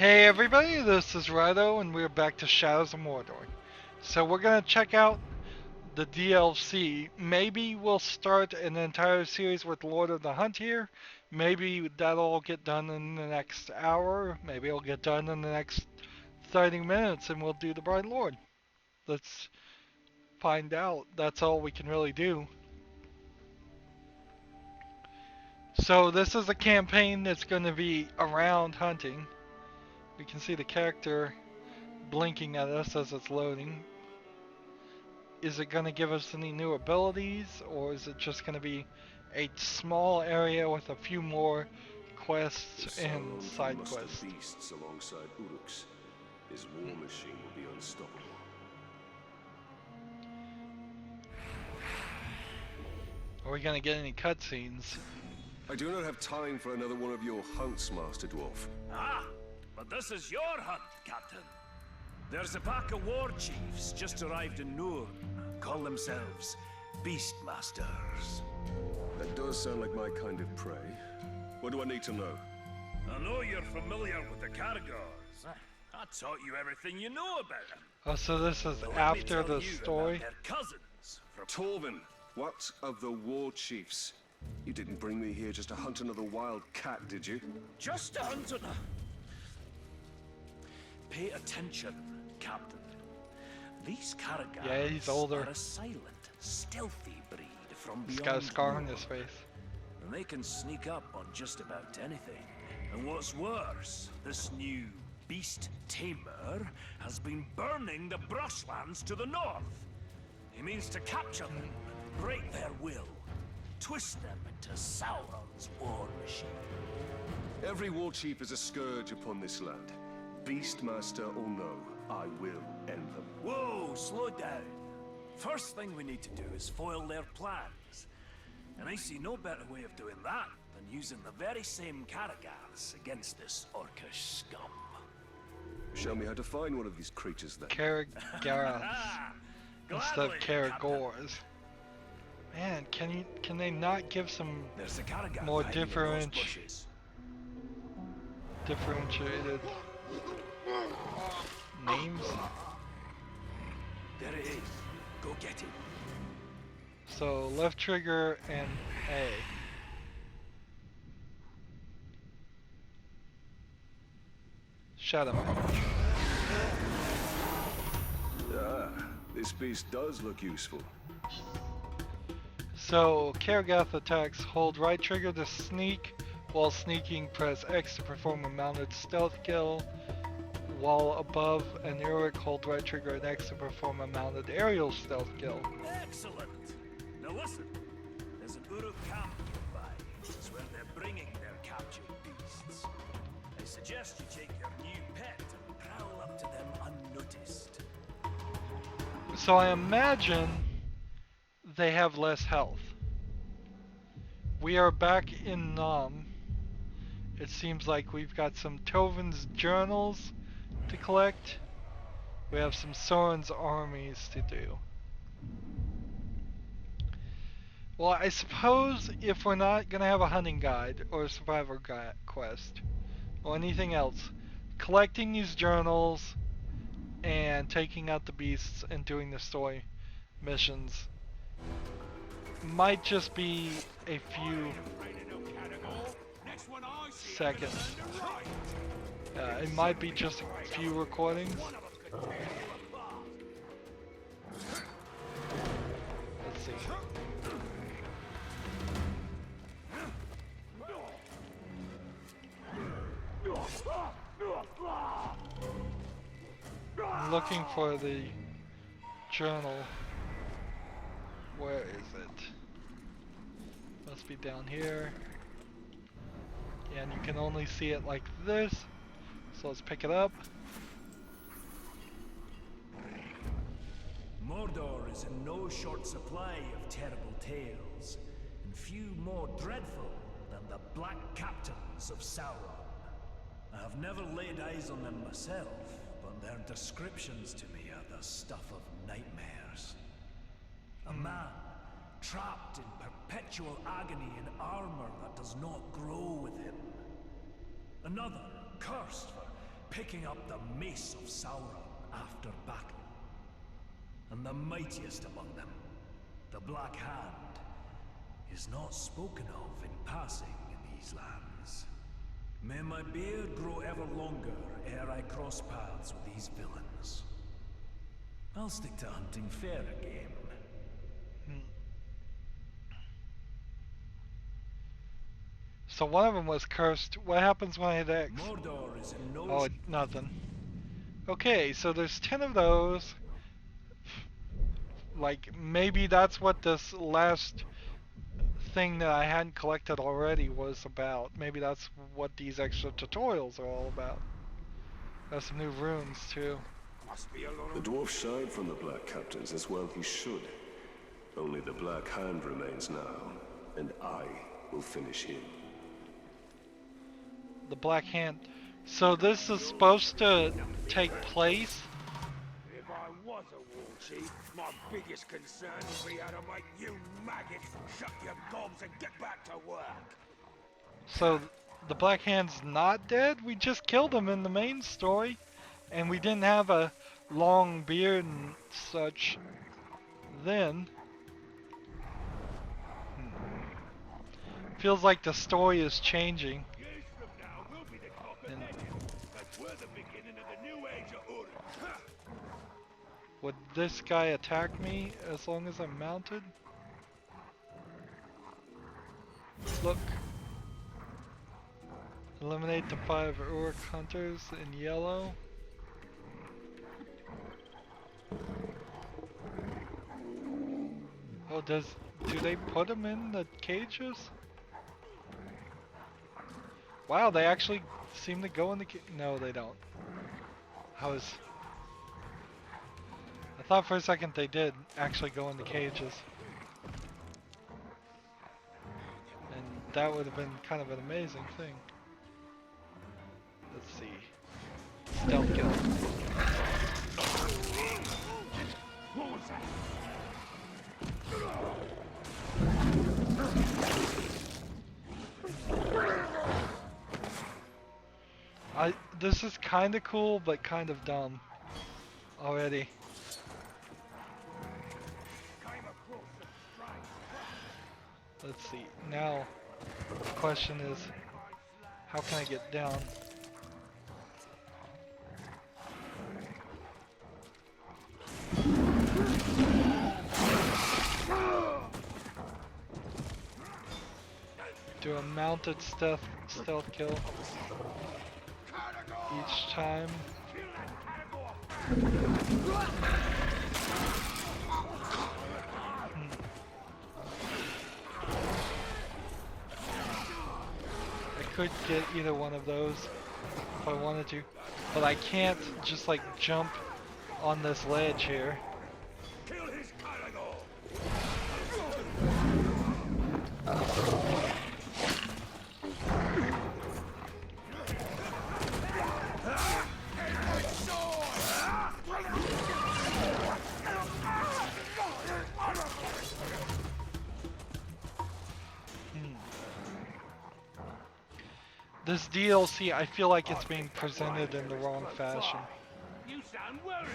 Hey everybody, this is Rydo and we're back to Shadows of Mordor. So we're gonna check out the DLC. Maybe we'll start an entire series with Lord of the Hunt here. Maybe that'll get done in the next hour. Maybe it'll get done in the next 30 minutes and we'll do the Bright Lord. Let's find out. That's all we can really do. So this is a campaign that's gonna be around hunting. We can see the character blinking at us as it's loading. Is it going to give us any new abilities, or is it just going to be a small area with a few more quests and side quests? Beasts alongside Uruks. His war machine will be unstoppable. Are we going to get any cutscenes? I do not have time for another one of your hunts, Master Dwarf. Ah, but this is your hunt, Captain. There's a pack of war chiefs just arrived in Noor. Call themselves Beastmasters. That does sound like my kind of prey. What do I need to know? I know you're familiar with the Caragors. I taught you everything you know about them. Oh, so this is But let me after tell the you story? about their cousins from Torvin, what of the war chiefs? You didn't bring me here just to hunt another wild cat, did you? just a hunter. Pay attention, Captain. These Caragors Yeah, he's older. are a silent, stealthy breed from He's beyond got a scar on Noor. his face. And they can sneak up on just about anything. And what's worse, this new beast tamer has been burning the brushlands to the north. He means to capture them and break their will, twist them into Sauron's war machine. Every war chief is a scourge upon this land. Beastmaster or no, I will end them. Whoa, slow down. First thing we need to do is foil their plans. And I see no better way of doing that than using the very same Caragors against this orcish scum. Show me how to find one of these creatures then. Caragars instead of Gladly, Caragors. Man, can they not give some There's a Caragor more hiding in those bushes. differentiated names? There it is. Go get him. So left trigger and A. Shadow Man. Ah, this beast does look useful. So Karagath attacks, hold right trigger to sneak. While sneaking, press X to perform a mounted stealth kill. While above an Uruk, hold right trigger and X to perform a mounted aerial stealth kill. Excellent. Now listen. There's an Uruk camp nearby. It's where they're bringing their captured beasts. I suggest you take your new pet and prowl up to them unnoticed. So I imagine they have less health. We are back in Nam. It seems like we've got some Tovin's journals to collect. We have some Sauron's armies to do. Well, I suppose if we're not going to have a hunting guide or a survivor quest or anything else, collecting these journals and taking out the beasts and doing the story missions might just be a few seconds. It might be just a few recordings. Let's see. I'm looking for the journal. Where is it? Must be down here. Yeah, and you can only see it like this. So let's pick it up. Mordor is in no short supply of terrible tales, and few more dreadful than the Black Captains of Sauron. I have never laid eyes on them myself, but their descriptions to me are the stuff of nightmares. A man trapped in perpetual agony in armor that does not grow with him. Another cursed for picking up the mace of Sauron after battle. And the mightiest among them, the Black Hand, is not spoken of in passing in these lands. May my beard grow ever longer ere I cross paths with these villains. I'll stick to hunting fairer game. So one of them was cursed. What happens when I hit X? Mordor is in no Oh, nothing. Okay, so there's 10 of those. Like, maybe that's what this last thing that I hadn't collected already was about. Maybe that's what these extra tutorials are all about. There's some new runes, too. The dwarf shied from the Black Captains, as well he should. Only the Black Hand remains now, and I will finish him. The Black Hand. So this is supposed to take place? If I was a war chief, my biggest concern would be how to make you maggots shut your gobs and get back to work. So the Black Hand's not dead? We just killed him in the main story. And we didn't have a long beard and such then. Feels like the story is changing. Years from now, we'll be the Companions, but we're the beginning of the new age of Uruk. Would this guy attack me as long as I'm mounted? Look. Eliminate the 5 Uruk hunters in yellow. Oh, do they put them in the cages? Wow, they actually seem to go in the no, they don't. I thought for a second they did actually go in the cages. And that would have been kind of an amazing thing. Let's see. Stealth kill. What was that? This is kind of cool, but kind of dumb already. Let's see. Now, the question is, how can I get down? Do a mounted stealth kill each time. I could get either one of those if I wanted to, but I can't just like jump on this ledge here. Kill his chronicle. This DLC, I feel like it's being presented in the wrong fashion. You sound worried.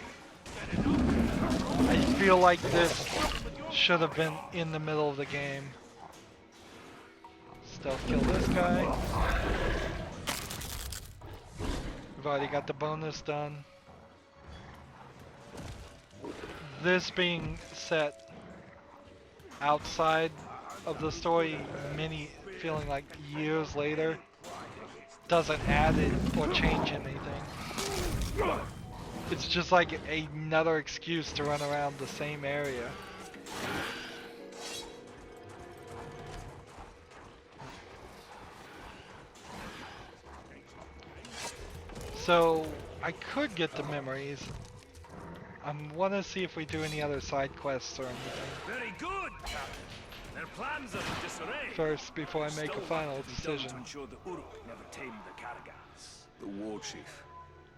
I feel like this should have been in the middle of the game. Stealth kill this guy. We've already got the bonus done. This being set outside of the story, feeling like years later, doesn't add it or change anything. It's just like another excuse to run around the same area. So I could get the memories. I want to see if we do any other side quests or anything Very good, Captain. Their plans are in disarray. first before I make a final decision. To ensure the Uruk never tamed the Karagats. The war chief.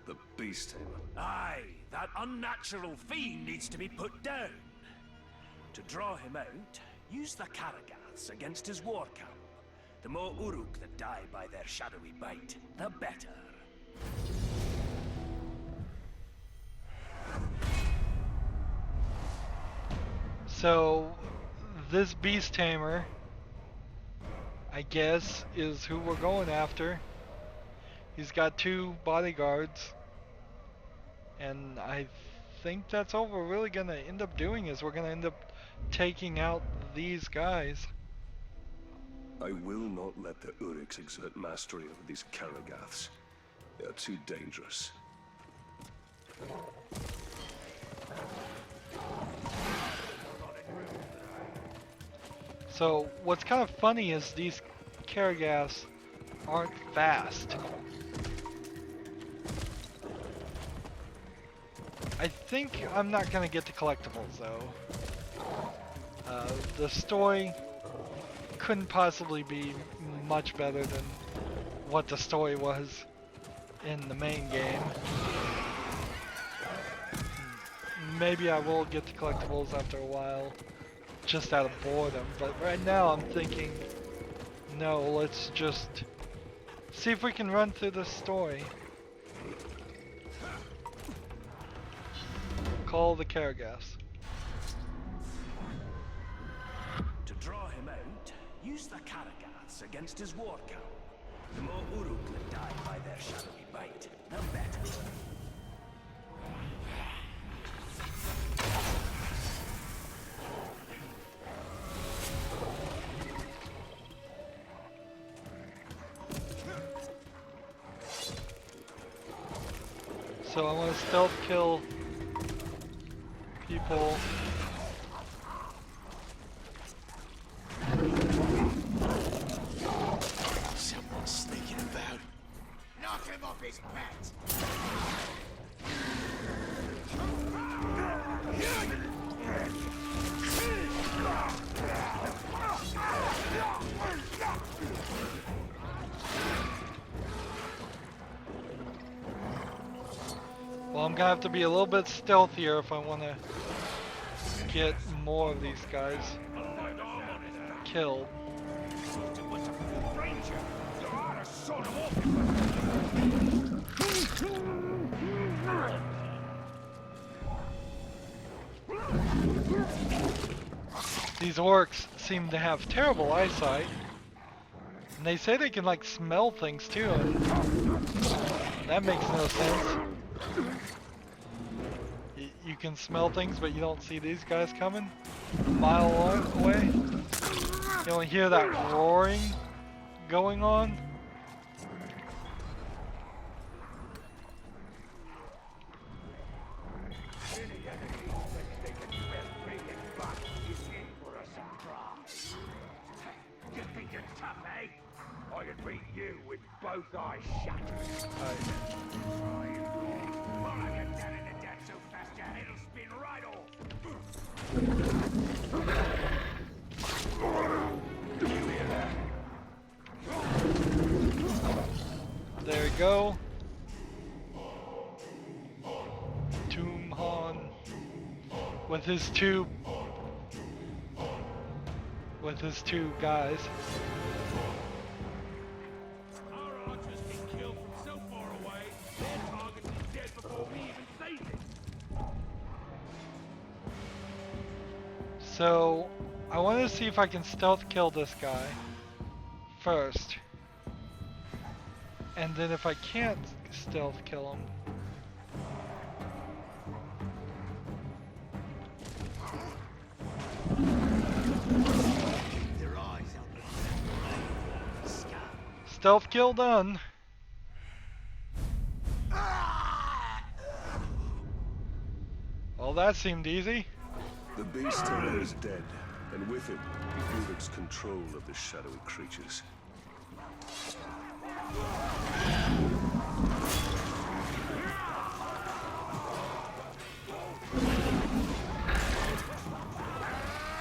The beast tamer. Aye, that unnatural fiend needs to be put down. To draw him out, use the Karagats against his war camp. The more Uruk that die by their shadowy bite, the better. So this beast tamer, I guess, is who we're going after. He's got 2 bodyguards, and I think that's all we're really gonna end up doing is we're gonna end up taking out these guys. I will not let the Uryks exert mastery over these Karagaths. They are too dangerous. So what's kind of funny is these Karagaths aren't fast. I think I'm not gonna get the collectibles though. The story couldn't possibly be much better than what the story was in the main game. Maybe I will get the collectibles after a while, just out of boredom, but right now I'm thinking, no, let's just see if we can run through the story. Call the Karagaths. To draw him out, use the Karagaths against his war count. The more Uruk that die by their shadowy bite, the better. So I want to stealth kill people. Someone's sneaking about. Knock him off his pet. Well, I'm gonna have to be a little bit stealthier if I want to get more of these guys killed. These orcs seem to have terrible eyesight, and they say they can like smell things too, and that makes no sense. You can smell things, but you don't see these guys coming a mile away. You only hear that roaring going on. You think you're tough, eh? I could beat you with both eyes shut. There we go. Toomhan with his two guys. Our archers get killed from so far away, their target is dead before we even seize it. So I want to see if I can stealth kill this guy first. And then if I can't stealth kill him, Their eyes out the stealth kill done. Well, that seemed easy. The beast tamer is dead, and with him, the Uruk's control of the shadowy creatures.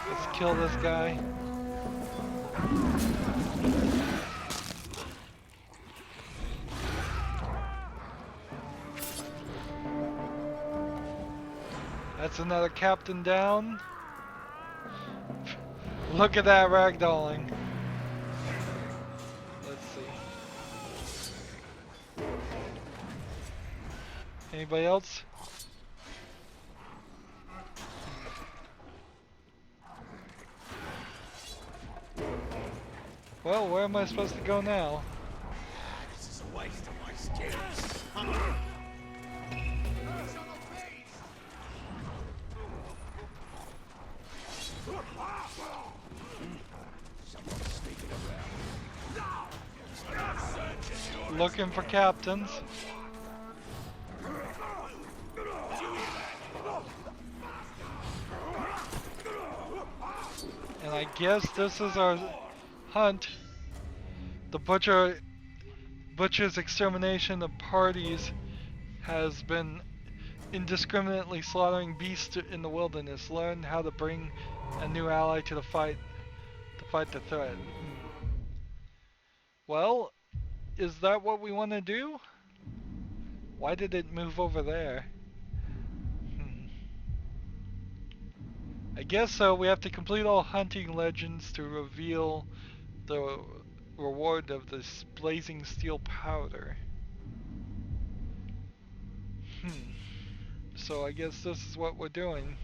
Let's kill this guy. That's another captain down. Look at that ragdolling. Let's see. Anybody else? Well, where am I supposed to go now? This is a waste of my skills. Someone's sneaking around. Looking for captains. And I guess this is our hunt. The butcher's extermination of parties has been indiscriminately slaughtering beasts in the wilderness. Learn how to bring a new ally to the fight the threat. Well, is that what we want to do? Why did it move over there? I guess so. We have to complete all hunting legends to reveal the reward of this blazing steel powder. So I guess this is what we're doing.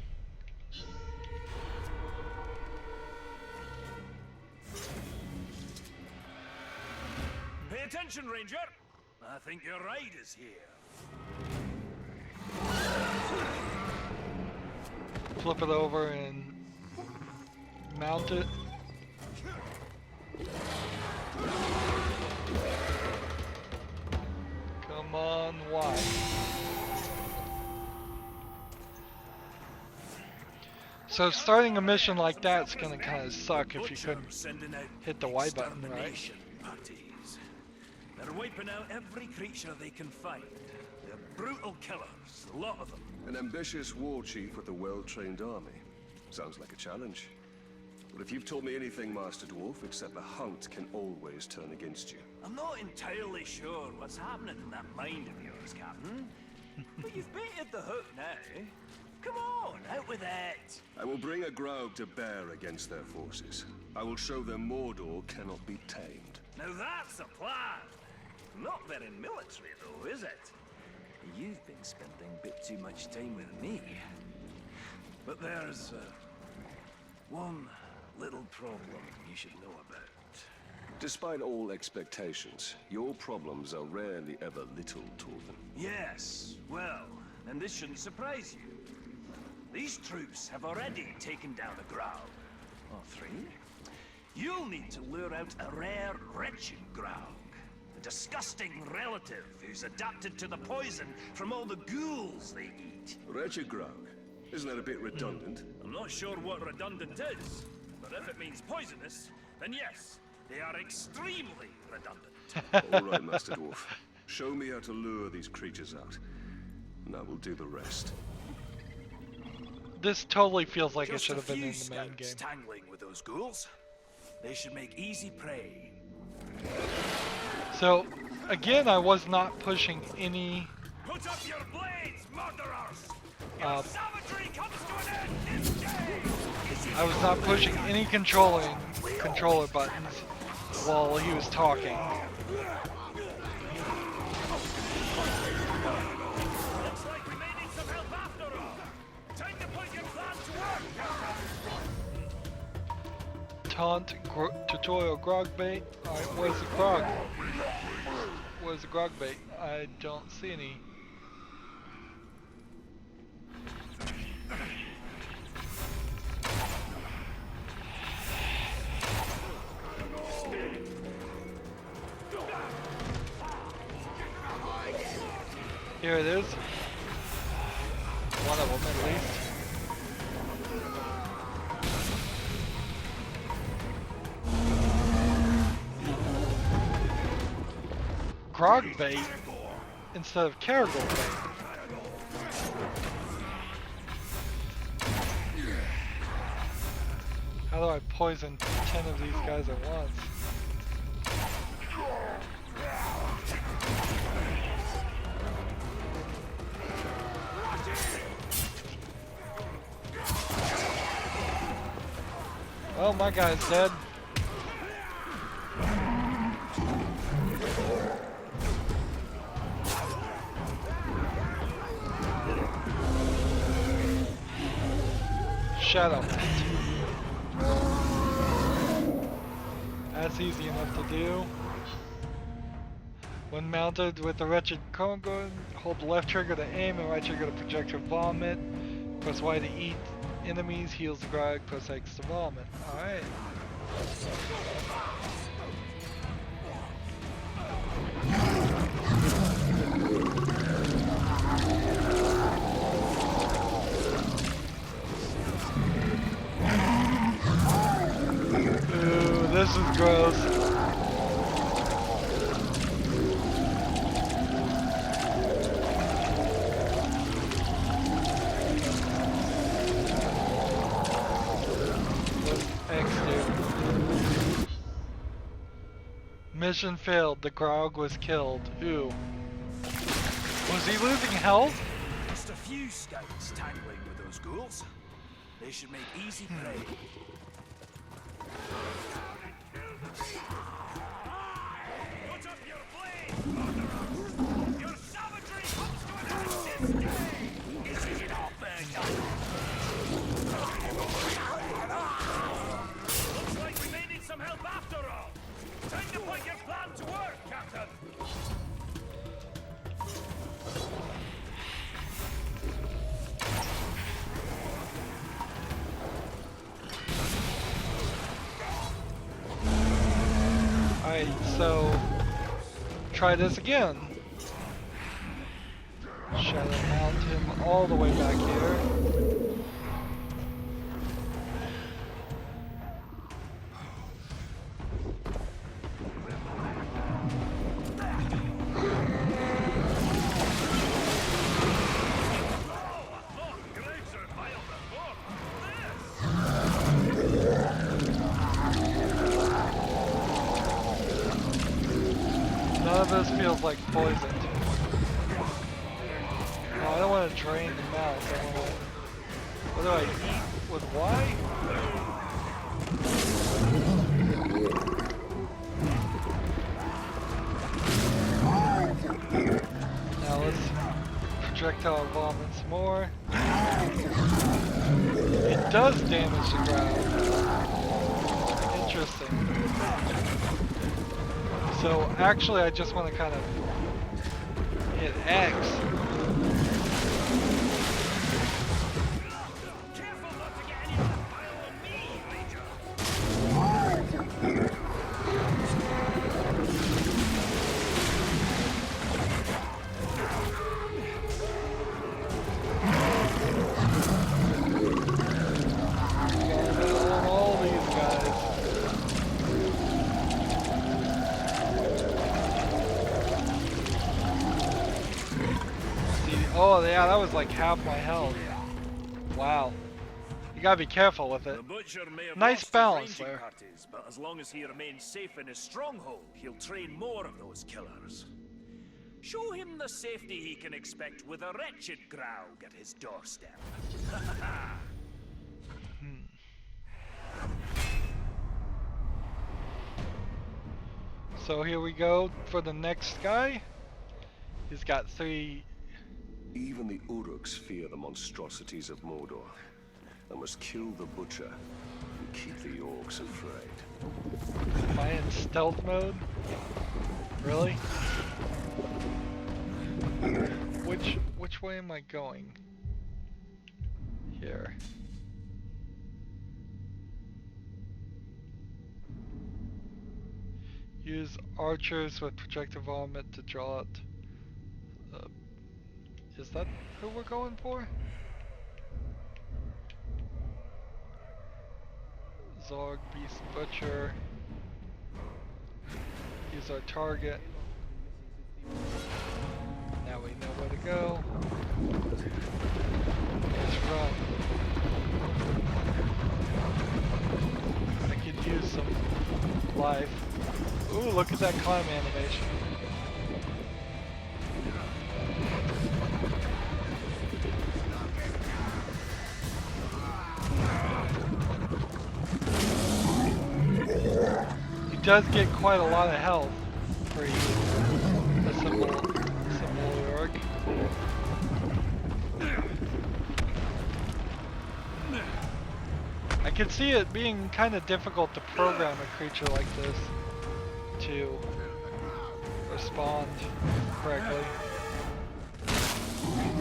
Pay attention, Ranger. I think your ride is here. Flip it over and mount it. Come on, why? So starting a mission like that's gonna kind of suck if you couldn't hit the Y button, right? Parties. They're wiping out every creature they can find. They're brutal killers, a lot of them. An ambitious war chief with a well-trained army. Sounds like a challenge. But if you've taught me anything, Master Dwarf, except the hunt can always turn against you. I'm not entirely sure what's happening in that mind of yours, Captain. But you've baited the hook now. Come on, out with it. I will bring a Graug to bear against their forces. I will show them Mordor cannot be tamed. Now that's a plan. Not very military though, is it? You've been spending a bit too much time with me. But there's one little problem you should know about. Despite all expectations, your problems are rarely ever little, Torvin. Yes, well, and this shouldn't surprise you. These troops have already taken down a Graug. Or three. You'll need to lure out a rare, wretched Graug. A disgusting relative who's adapted to the poison from all the ghouls they eat. Wretched Graug? Isn't that a bit redundant? I'm not sure what redundant is, but if it means poisonous, then yes, they are extremely redundant. All right, Master Dwarf. Show me how to lure these creatures out, and I will do the rest. This totally feels like it Just should a have been few in the main scouts game. tangling with those ghouls. They should make easy prey. So, again, I was not pushing any Put up your blades, murderers! Your savagery comes to an end this day! I was not pushing any controller buttons while he was talking. Looks like we may need some help after all. Time to put your plan to work. Taunt, tutorial grog bait. Alright, where's the grog? Where's the grog bait? I don't see any. Here it is. One of them at least. Grog bait instead of Caragor bait. How do I poison 10 of these guys at once? Well, my guy's dead. Shadow. That's easy enough to do. When mounted with the wretched cone, hold the left trigger to aim and right trigger to project your vomit. Press Y to eat enemies, heals the grog, press X to vomit. Alright. Ooh, this is gross. Mission failed. The Grog was killed. Ooh. Was he losing health? Just a few scouts tangling with those ghouls. They should make easy prey. Put up your blade, Mordor! Your savagery comes to an end this day! This is it all burned up! Looks like we may need some help after all! Time to put your plan to work, Captain! Alright, so try this again. Shadow mount him all the way back here. None of this feels like poisoned. Oh, I don't want to drain the mouse. I want to... What do I eat with Y? Now let's projectile vomit some more. It does damage the ground. Interesting. So actually I just want to kind of hit X. Careful not to get any of that pile on me, Rydo! On all these guys. Oh yeah, that was like half my health. Wow. You gotta be careful with it. The butcher may have Nice lost his balance ranging there. parties, but as long as he remains safe in his stronghold, he'll train more of those killers. Show him the safety he can expect with a wretched Graug at his doorstep. So here we go for the next guy. He's got 3. Even the Uruks fear the monstrosities of Mordor. I must kill the butcher and keep the orcs afraid. Am I in stealth mode? Really? Which way am I going? Here. Use archers with projectile vomit to draw it. Is that who we're going for? Zorg, Beast Butcher. He's our target. Now we know where to go. Let's run. I could use some life. Ooh, look at that climb animation. He does get quite a lot of health for a simple orc. I can see it being kind of difficult to program a creature like this to respond correctly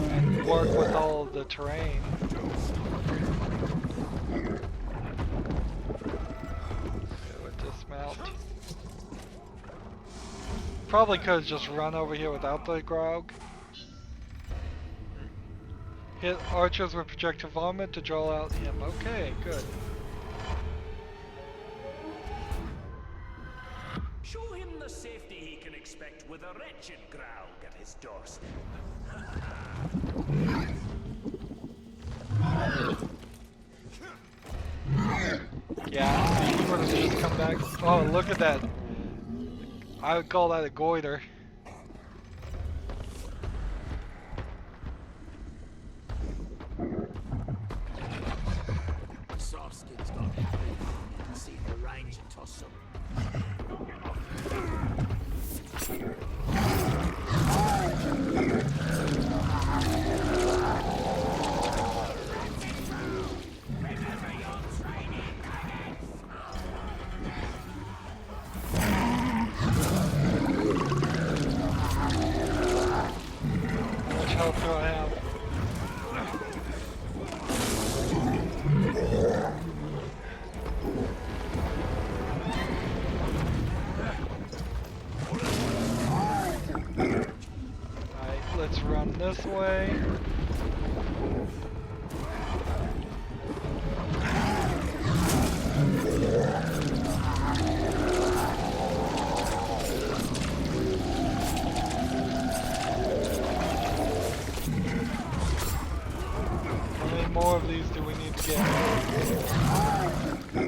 and work with all of the terrain. With dismount. Probably could have just run over here without the grog. Hit archers with projectile vomit to draw out him. Okay, good. Show him the safety he can expect with a wretched Graug at his doorstep. Yeah, he would have just come back. Oh, look at that. I would call that a goiter. Soft-skin's got happy. See the range and toss some. How much health do I have? Alright, let's run this way. How many more of these do we need to get? We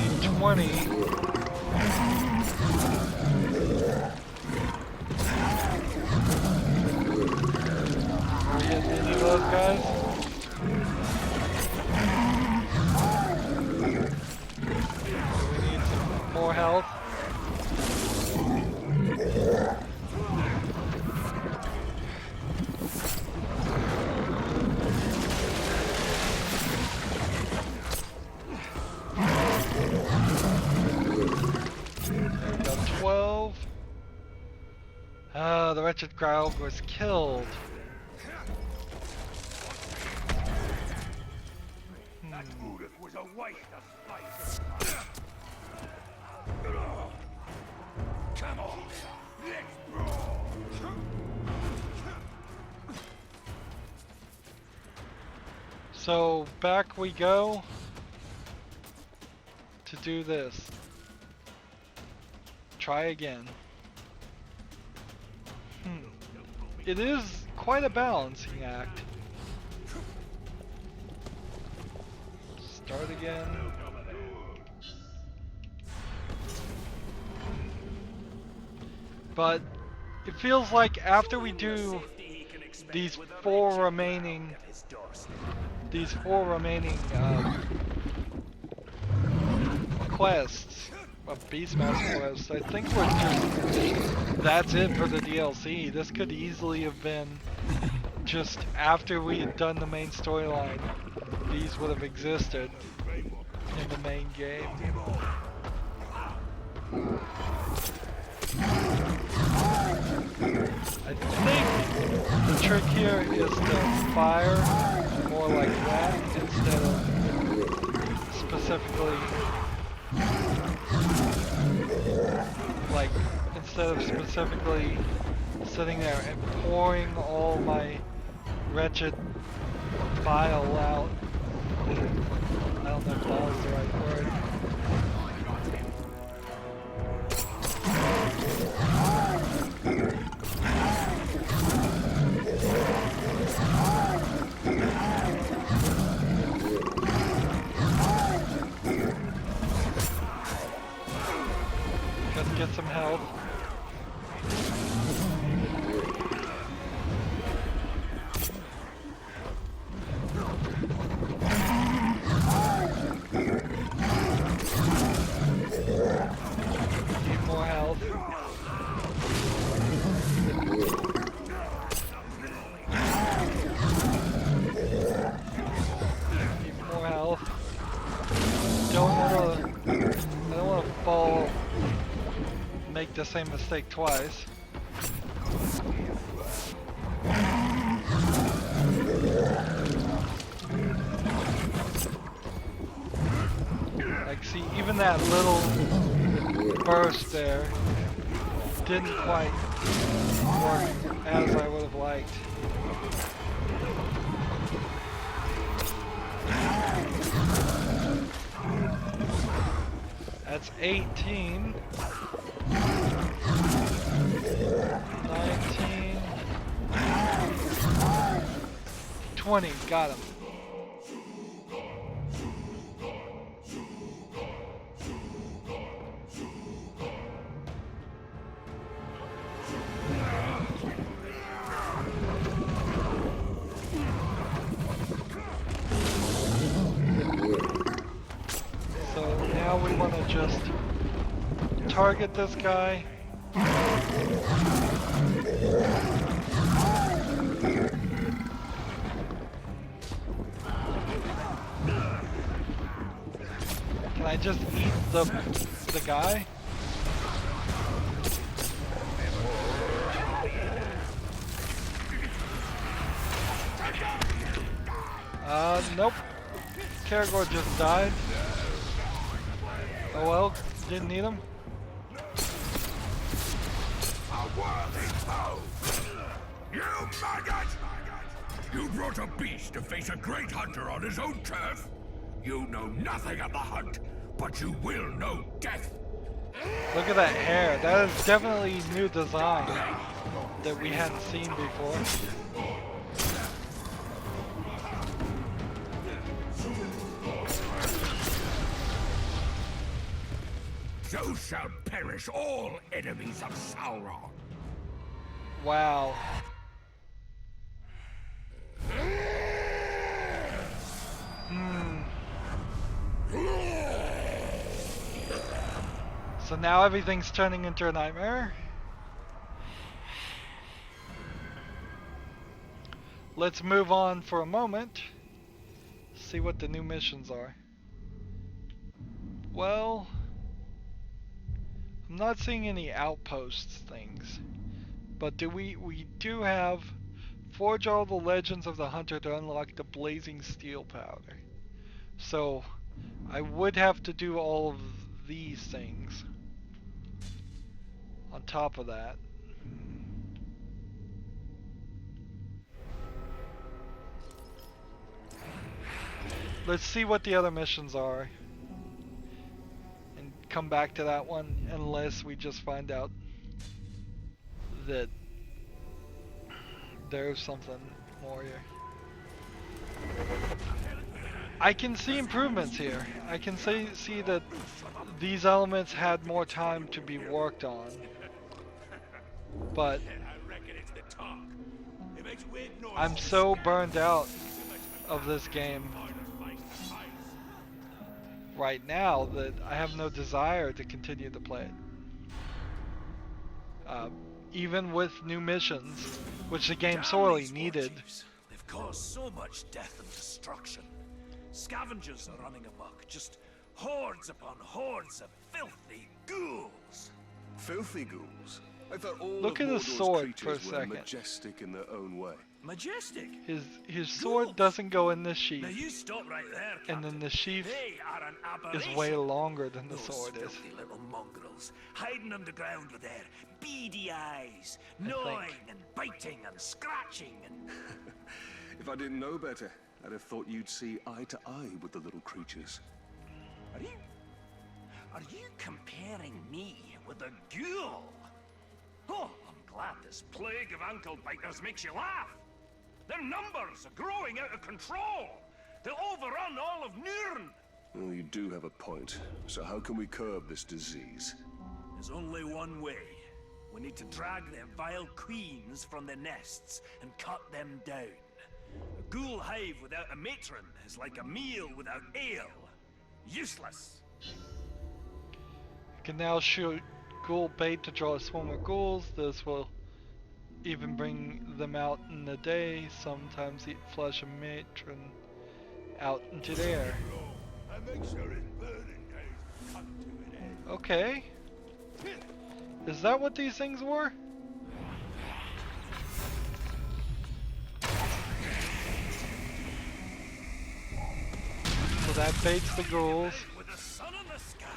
need 20. Are we getting any of those guys? We need some more health. There we go, 12. Ah, the wretched Graug was killed. That Udith was a waste of space. Come on, let's brawl. So back we go to do this. Try again. It is quite a balancing act. Start again. But it feels like after we do these four remaining quests of Beastmaster quests, I think we're just, that's it for the DLC. This could easily have been just after we had done the main storyline. These would have existed in the main game. I think the trick here is to fire more like that instead of specifically sitting there and pouring all my wretched bile out. I don't know if that was the right word. Let's get some help. the same mistake twice. Like, see, even that little burst there didn't quite work as I would have liked. That's 18. 19. 20. Got him. So now we want to just target this guy. Can I just eat the guy? Nope. Karagor just died. Oh well, didn't need him. You maggot! You brought a beast to face a great hunter on his own turf? You know nothing of the hunt, but you will know death. Look at that hair. That is definitely new design that we hadn't seen before. So shall perish all enemies of Sauron. Wow. So now everything's turning into a nightmare. Let's move on for a moment. See what the new missions are. Well, I'm not seeing any outposts things. But we do have forge all the legends of the hunter to unlock the blazing steel powder. So I would have to do all of these things on top of that. Let's see what the other missions are and come back to that one unless we just find out that there's something more here. I can see improvements here. I can see that these elements had more time to be worked on. But I'm so burned out of this game right now that I have no desire to continue to play it. Even with new missions, which the game sorely needed. They've caused so much death and destruction. Scavengers are running amok, just hordes upon hordes of filthy ghouls. Filthy ghouls? I thought all Look of at his Mordor's sword for a creatures were second. majestic in their own way. Majestic. His sword doesn't go in the Now sheath, you stop right there, and then Captain. the sheath They are an is aberration. way longer than the Those sword is. filthy little mongrels, hiding underground with their beady eyes, I gnawing think. and biting and scratching and... If I didn't know better, I'd have thought you'd see eye to eye with the little creatures. Are you comparing me with a ghoul? Oh, I'm glad this plague of ankle biters makes you laugh. Their numbers are growing out of control. They'll overrun all of Nurn. Well, you do have a point. So how can we curb this disease? There's only one way. We need to drag their vile queens from their nests and cut them down. A ghoul hive without a matron is like a meal without ale. Useless. You can now shoot ghoul bait to draw a swarm of ghouls. This will even bring them out in the day. Sometimes flush a matron out into the air. Okay. Is that what these things were? So that baits the ghouls. With the sun in the sky.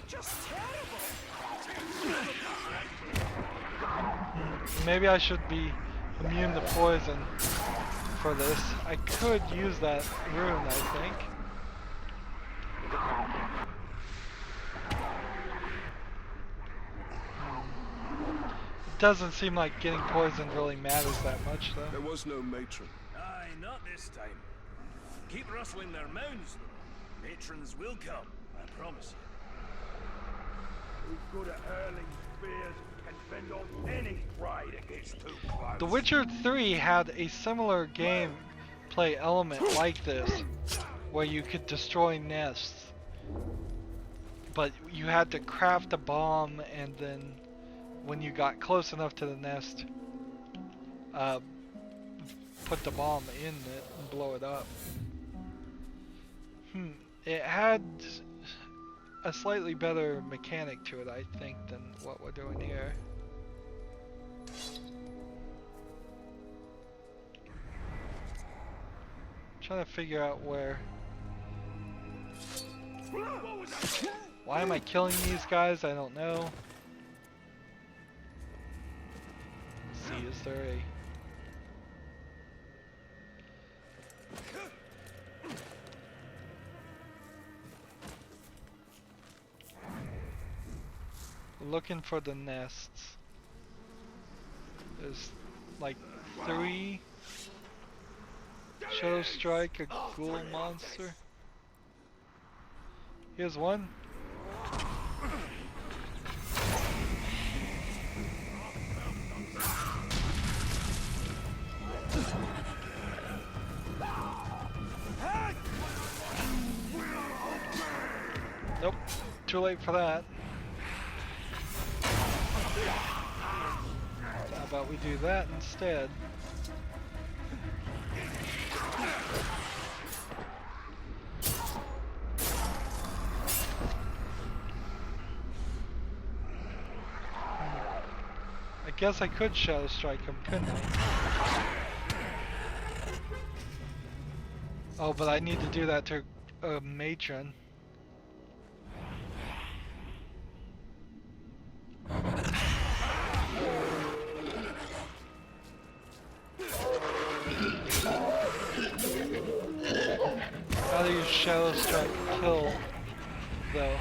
Just terrible. Maybe I should be immune to poison for this. I could use that rune, I think. It doesn't seem like getting poisoned really matters that much, though. There was no matron. Aye, not this time. Keep rustling their mounds, though. Matrons will come, I promise you. Who's good at hurling spears and fend off any prey that gets too close. The Witcher 3 had a similar gameplay element like this, where you could destroy nests. But you had to craft a bomb, and then when you got close enough to the nest, put the bomb in it and blow it up. It had a slightly better mechanic to it, I think, than what we're doing here. Trying to figure out where. Why am I killing these guys? I don't know. Let's see, is there a... Looking for the nests. There's like 3. Shadow Strike, a ghoul monster. Here's one. Nope, too late for that. How about we do that instead? I guess I could Shadow Strike him, couldn't I? Oh, but I need to do that to a matron. How do you Shadow Strike kill, though?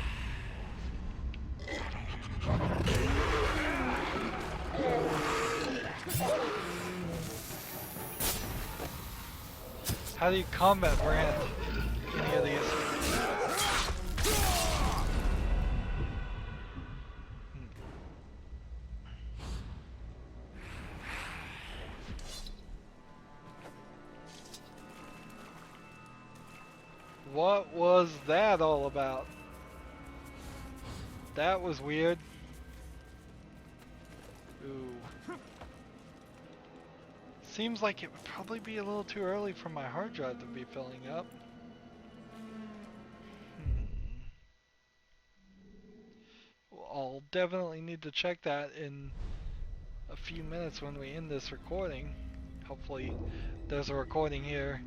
How do you combat Brand? Any of these? What was that all about? That was weird. Ooh. Seems like it would probably be a little too early for my hard drive to be filling up. Well, I'll definitely need to check that in a few minutes when we end this recording. Hopefully there's a recording here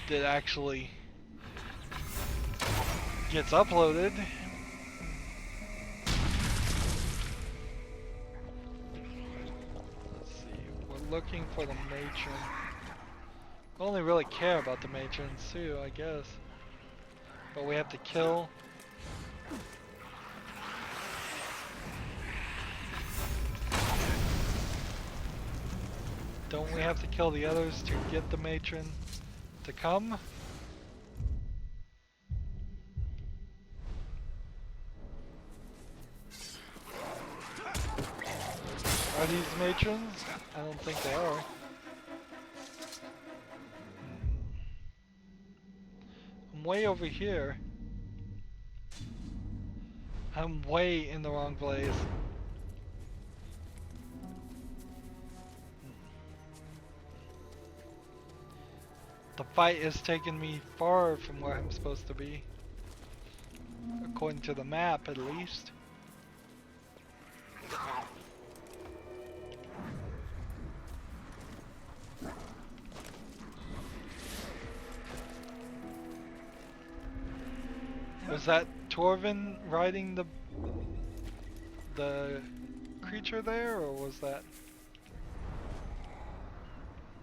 that actually gets uploaded. Looking for the matron. I only really care about the matrons too, I guess. But we have to kill. Don't we have to kill the others to get the matron to come? Are these matrons? I don't think they are. I'm way over here. I'm way in the wrong place. The fight has taken me far from where I'm supposed to be. According to the map, at least. Was that Torvin riding the creature there, or was that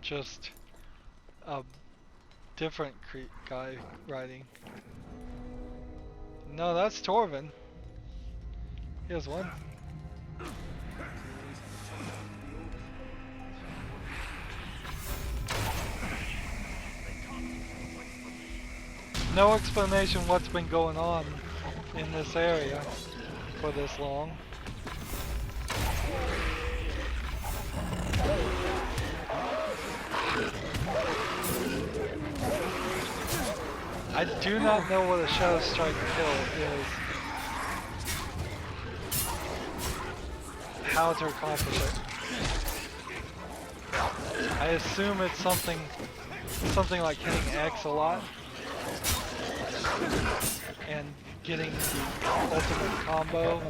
just a different guy riding? No, that's Torvin. Here's one. No explanation what's been going on in this area for this long. I do not know what a Shadow Strike kill is. How to accomplish it. I assume it's something like hitting X a lot and getting the ultimate combo.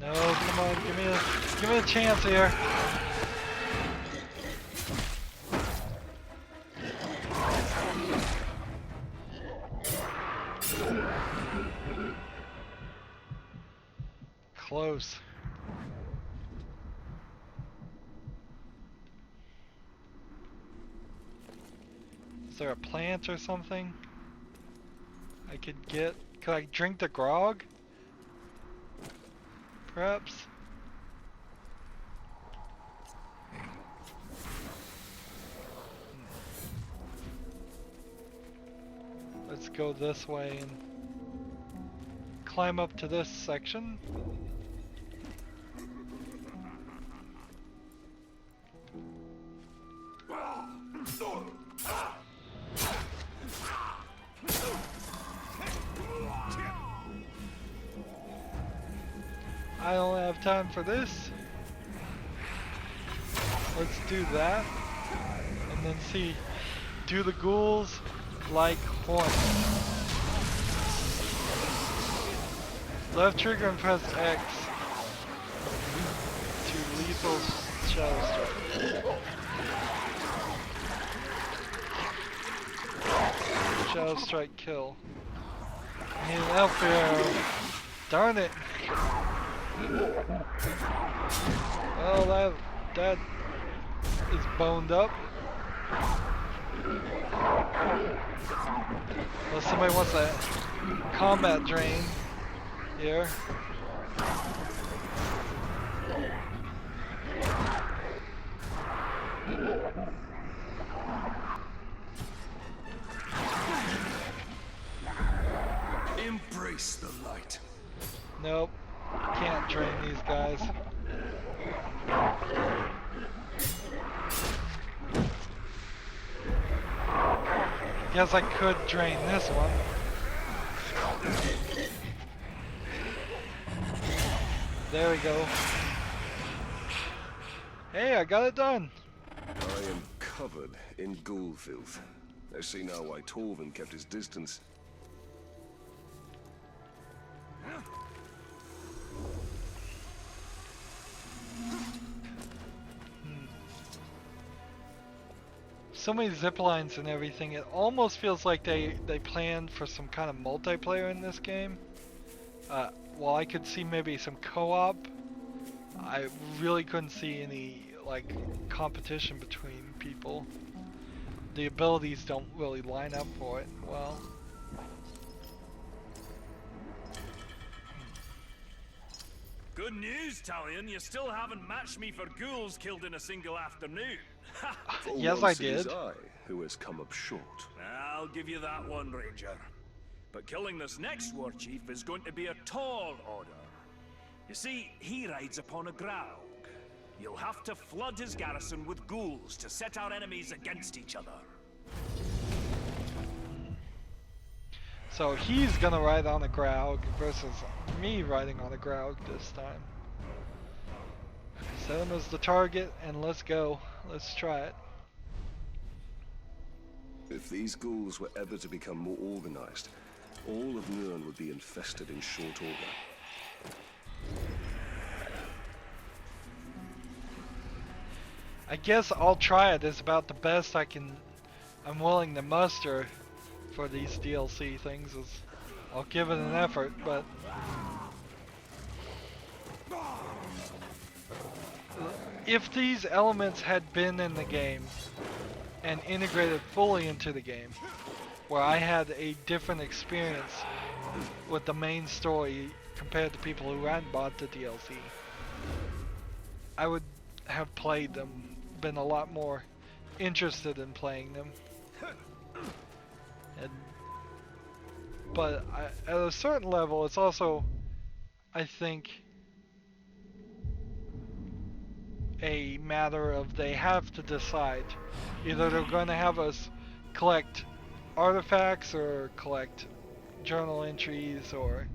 No, come on, give me a chance here. Close. Is there a plant or something I could get? Could I drink the grog? Perhaps? Let's go this way and climb up to this section. I don't have time for this. Let's do that. And then see, do the ghouls like hornets. Left trigger and press X to lethal Shadow Strike. Shadow Strike kill. I need an elf arrow. Darn it. Well, that is boned up. Unless somebody wants a combat drain here. Embrace the light. Nope. Can't drain these guys. Guess I could drain this one. There we go. Hey, I got it done. I am covered in ghoul filth. I see now why Torvin kept his distance. So many zip lines and everything. It almost feels like they planned for some kind of multiplayer in this game. While I could see maybe some co-op, I really couldn't see any like competition between people. The abilities don't really line up for it well. Good news, Talion. You still haven't matched me for ghouls killed in a single afternoon. For Yes, once I it is did. I who has come up short. I'll give you that one, Ranger. But killing this next war chief is going to be a tall order. You see, he rides upon a graug. You'll have to flood his garrison with ghouls to set our enemies against each other. So he's gonna ride on a graug versus me riding on a graug this time. Set him as the target and let's go. Let's try it. If these ghouls were ever to become more organized, all of Nirn would be infested in short order. I guess I'll try it. It's about the best I'm willing to muster for these DLC things. Is I'll give it an effort, but if these elements had been in the game and integrated fully into the game, where I had a different experience with the main story compared to people who hadn't bought the DLC, I would have played them, been a lot more interested in playing them. But at a certain level, it's also, I think, a matter of they have to decide. Either they're going to have us collect artifacts or collect journal entries or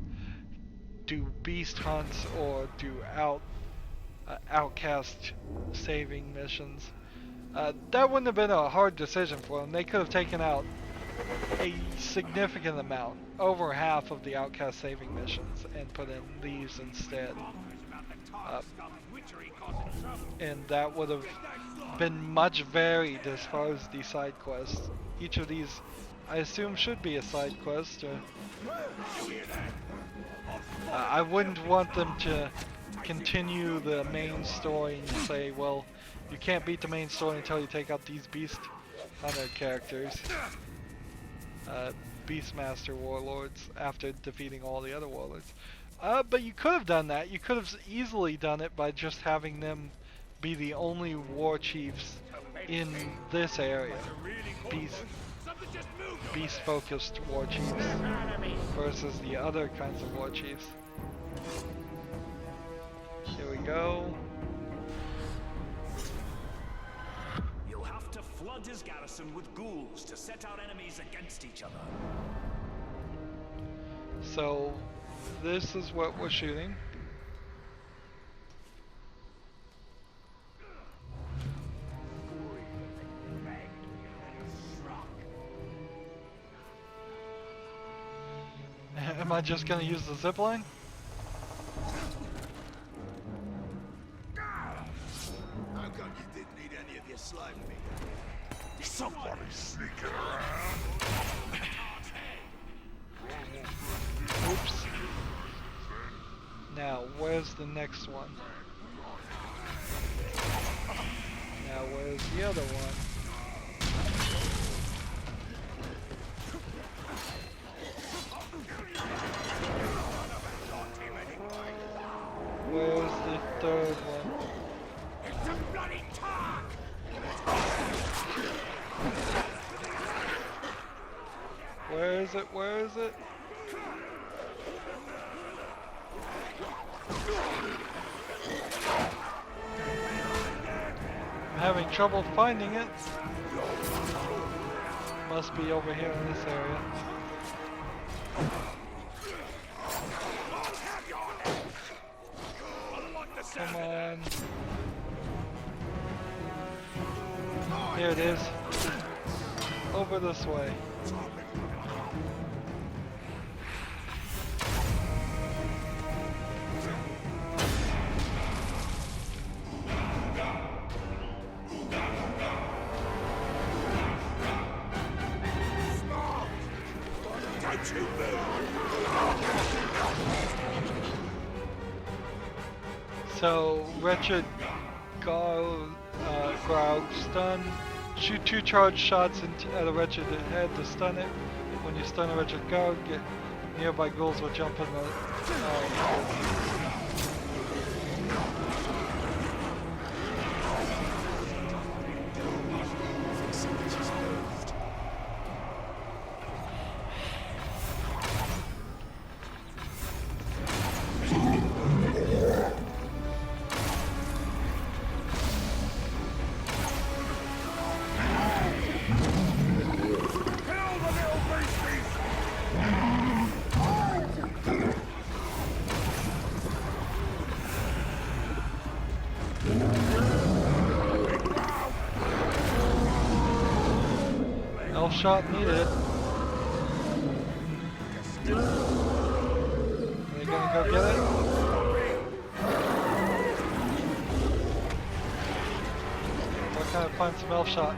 do beast hunts or do outcast saving missions. That wouldn't have been a hard decision for them. They could have taken out a significant amount, over half of the outcast saving missions, and put in these instead. And that would have been much varied as far as the side quests. Each of these, I assume, should be a side quest. I wouldn't want them to continue the main story and say, well, you can't beat the main story until you take out these beast hunter characters, Beastmaster warlords, after defeating all the other warlords. But you could have done that. You could have easily done it by just having them be the only war chiefs in this area. Beast-focused war chiefs versus the other kinds of war chiefs. Here we go. You'll have to flood his garrison with ghouls to set our enemies against each other. So, this is what we're shooting. Am I just gonna use the zipline? How come you didn't need any of your slime meat? Somebody's sneaking around. Oops. Now, where's the next one? Now, where's the other one? Where's the third one? It's a bloody talk! Where is it? Where is it? I'm having trouble finding it. Must be over here in this area. Come on. Here it is. Over this way. So, Wretched Groud stun. Shoot 2 charge shots at a Wretched head to stun it. When you stun a Wretched Groud, get nearby ghouls will jump in the... Elf shot needed. Are they gonna go get it? Gotta find some elf shot.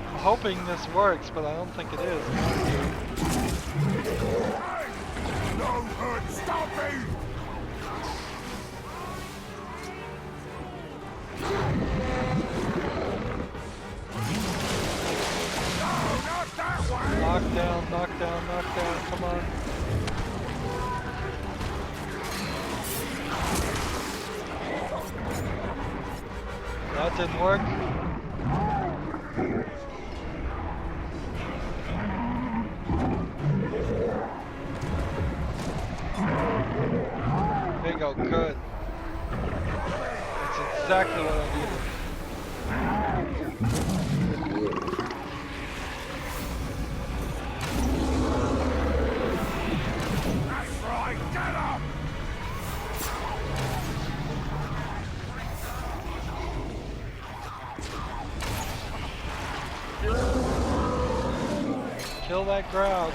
I'm hoping this works, but I don't think it is. No hurt, stop me! Knock down, knock down, knock down, come on. That didn't work. There you go, good. That's exactly what I needed. That's right, get up! Kill that crowd.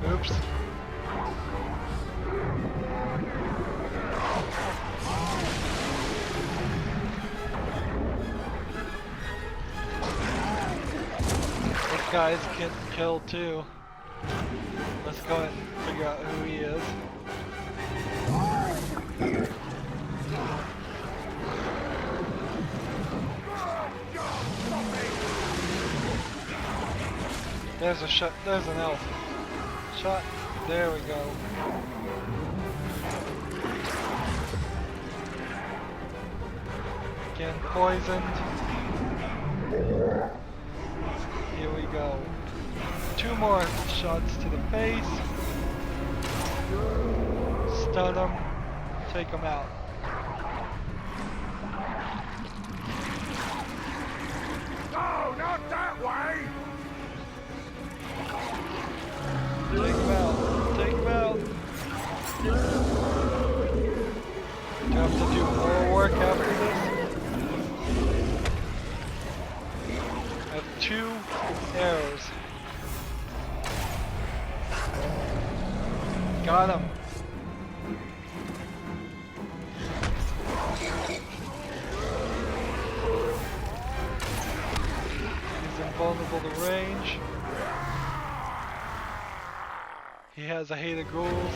Oops. This guy's getting killed too. Let's go ahead and figure out who he is. There's a shot. There's an elf. Shot. There we go. Again, poisoned. Here we go. 2 more shots to the face. Stun him. Take him out. No, not that way! Take him out. Take him out. Do I have to do more work after this? I have 2 arrows. Got him. He's invulnerable to range. He has a hate of ghouls.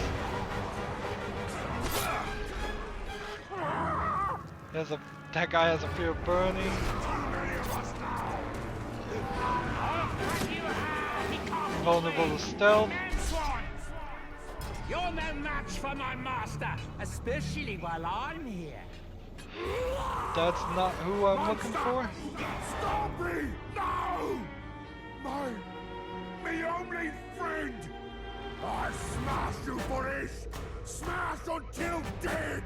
That guy has a fear of burning. Vulnerable to stealth. You're no match for my master, especially while I'm here. That's not who I'm looking for. Stop me! No! Me only friend! I smash you for this! Smash until dead!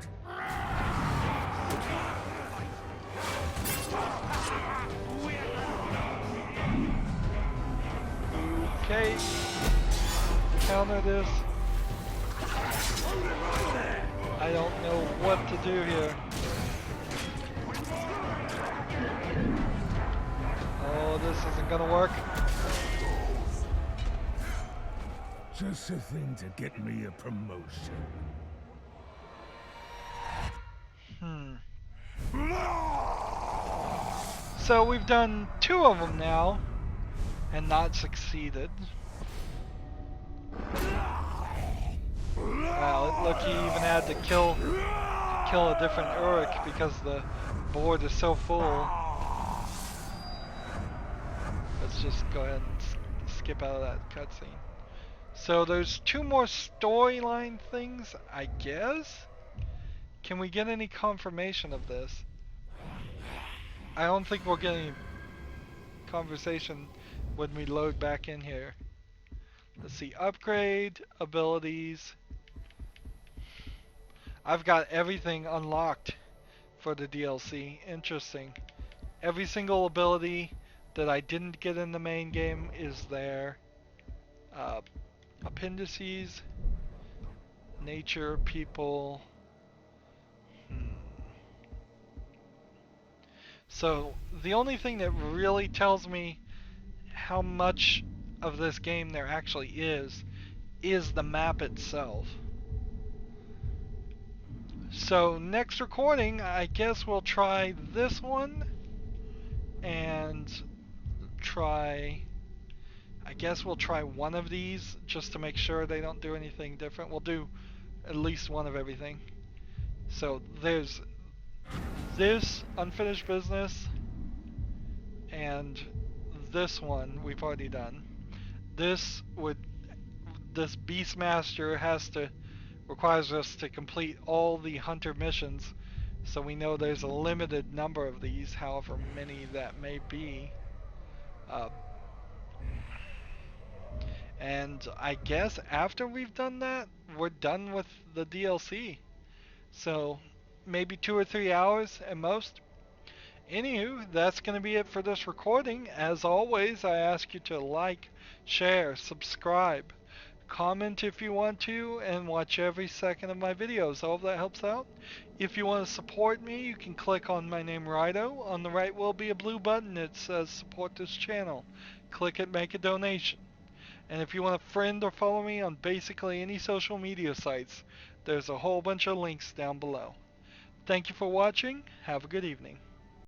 Okay. Counter this. I don't know what to do here. Oh, this isn't gonna work. Just a thing to get me a promotion. So we've done 2 of them now, and not succeeded. Wow, look, he even had to kill a different Uruk because the board is so full. Let's just go ahead and skip out of that cutscene. So there's 2 more storyline things, I guess? Can we get any confirmation of this? I don't think we'll get any conversation when we load back in here. Let's see, upgrade, abilities. I've got everything unlocked for the DLC. Interesting. Every single ability that I didn't get in the main game is there. Appendices, nature, people, So the only thing that really tells me how much of this game there actually is the map itself. So next recording, I guess we'll try this one and I guess we'll try one of these just to make sure they don't do anything different. We'll do at least one of everything. So there's this unfinished business and this one we've already done. This Beastmaster requires us to complete all the hunter missions, so we know there's a limited number of these, however many that may be. Uh, and I guess after we've done that, we're done with the DLC. So maybe 2 or 3 hours at most. Anywho, that's going to be it for this recording. As always, I ask you to like, share, subscribe, comment if you want to, and watch every second of my videos. I hope that helps out. If you want to support me, you can click on my name, Rydo. On the right will be a blue button that says support this channel. Click it, make a donation. And if you want to friend or follow me on basically any social media sites, there's a whole bunch of links down below. Thank you for watching. Have a good evening.